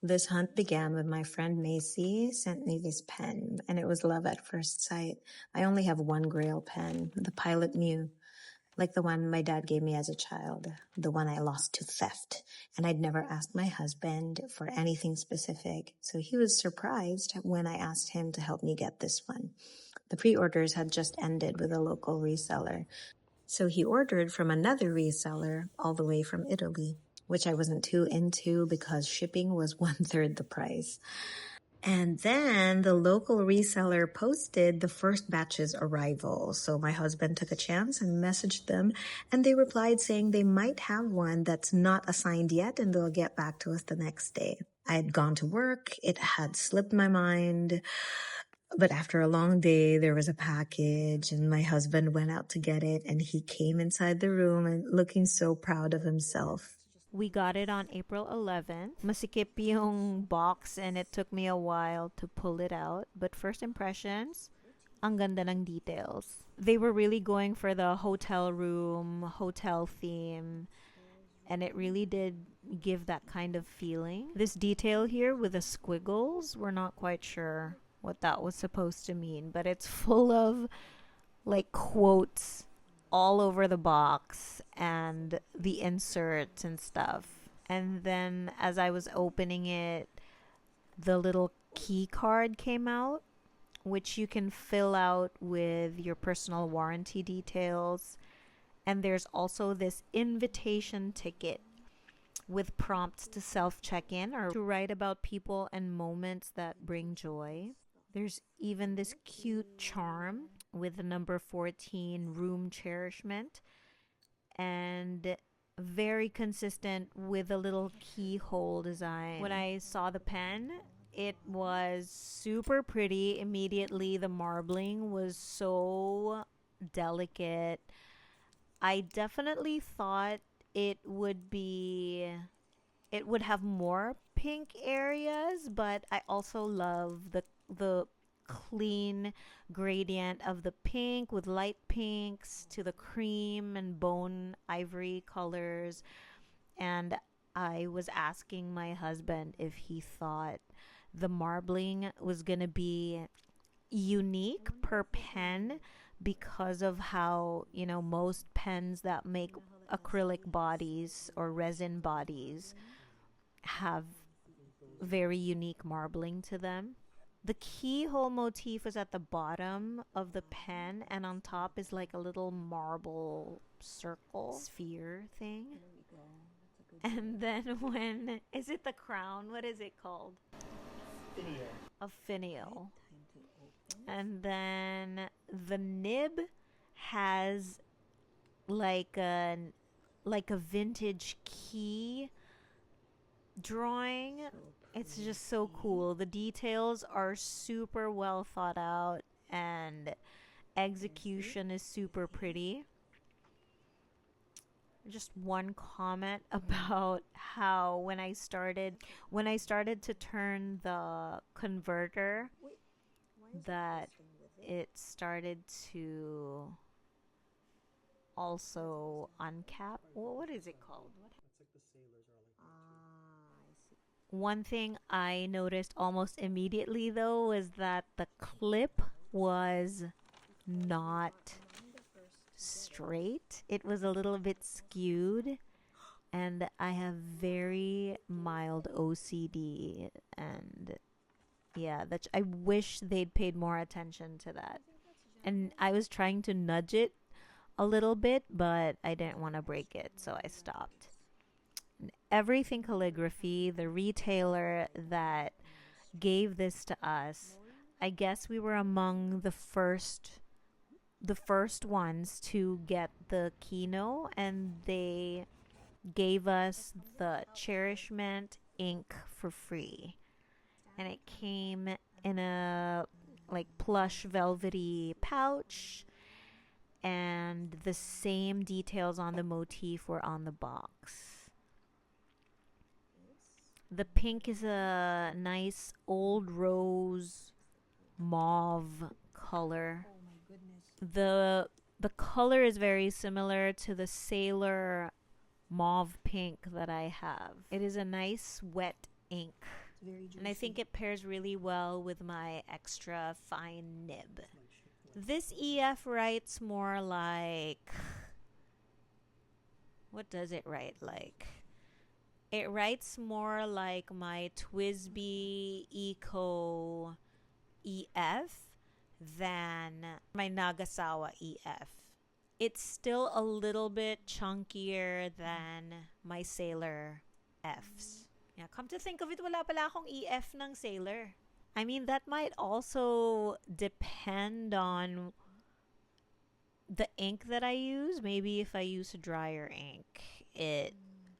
This hunt began when my friend Macy sent me this pen, and it was love at first sight. I only have one Grail pen, the Pilot Mew, like the one my dad gave me as a child, the one I lost to theft. And I'd never asked my husband for anything specific, so he was surprised when I asked him to help me get this one. The pre-orders had just ended with a local reseller, so he ordered from another reseller all the way from Italy, which I wasn't too into because shipping was 1/3 the price. And then the local reseller posted the first batch's arrival. So my husband took a chance and messaged them, and they replied saying they might have one that's not assigned yet and they'll get back to us the next day. I had gone to work. It had slipped my mind. But after a long day, there was a package and my husband went out to get it, and he came inside the room and looking so proud of himself. We got it on April 11th. Masikip yung box and it took me a while to pull it out. But first impressions, ang ganda ng details. They were really going for the hotel room, hotel theme. And it really did give that kind of feeling. This detail here with the squiggles, we're not quite sure what that was supposed to mean. But it's full of like quotes all over the box and the inserts and stuff. And then as I was opening it, the little key card came out, which you can fill out with your personal warranty details. And there's also this invitation ticket with prompts to self-check-in or to write about people and moments that bring joy. There's even this cute charm with the number 14, room cherishment, and very consistent with a little keyhole design. When I saw the pen, it was super pretty. Immediately, the marbling was so delicate. I definitely thought it would have more pink areas, but I also love the clean gradient of the pink with light pinks to the cream and bone ivory colors. And I was asking my husband if he thought the marbling was gonna be unique per pen because of how, most pens that make acrylic bodies or resin bodies have very unique marbling to them. The keyhole motif is at the bottom of the pen, and on top is like a little marble circle sphere thing. And then is it the crown? What is it called? Finial. A finial. And then the nib has like a vintage key drawing. It's just so cool. The details are super well thought out and execution is super pretty. Just one comment about how when I started to turn the converter, that it started to also uncap. What is it called? One thing I noticed almost immediately though was that the clip was not straight. It was a little bit skewed, and I have very mild OCD, and yeah, I wish they'd paid more attention to that. And I was trying to nudge it a little bit, but I didn't want to break it, so I stopped. Everything calligraphy, the retailer that gave this to us, I guess we were among the first ones to get the Keyno, and they gave us the cherishment ink for free. And it came in a like plush velvety pouch, and the same details on the motif were on the box. The pink is a nice old rose mauve color. The color is very similar to the sailor mauve pink that I have. It is a nice wet ink. And I think it pairs really well with my extra fine nib. This EF writes more like... What does it write like? It writes more like my Twisby Eco EF than my Nagasawa EF. It's still a little bit chunkier than my Sailor Fs. Yeah, come to think of it, wala pala akong EF ng Sailor. I mean, that might also depend on the ink that I use. Maybe if I use a drier ink, it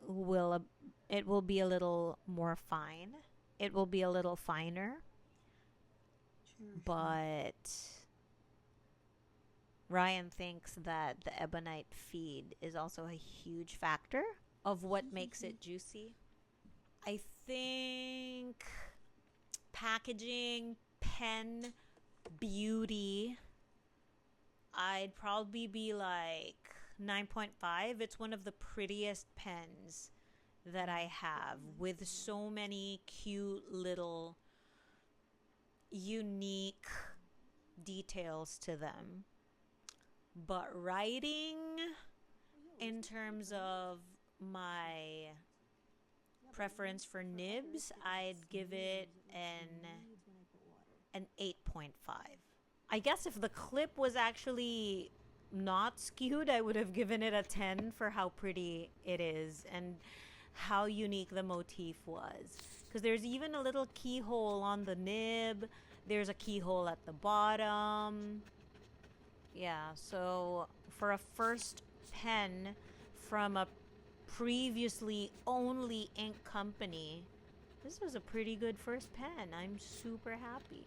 will be a little more fine. It will be a little finer. But Ryan thinks that the ebonite feed is also a huge factor of what makes it juicy. I think packaging, pen, beauty, I'd probably be like 9.5. It's one of the prettiest pens that I have, with so many cute little unique details to them. But writing, in terms of my preference for nibs, I'd give it an 8.5. I guess if the clip was actually not skewed, I would have given it a 10 for how pretty it is and how unique the motif was. Because there's even a little keyhole on the nib. There's a keyhole at the bottom. Yeah, so for a first pen from a previously only ink company, this was a pretty good first pen. I'm super happy.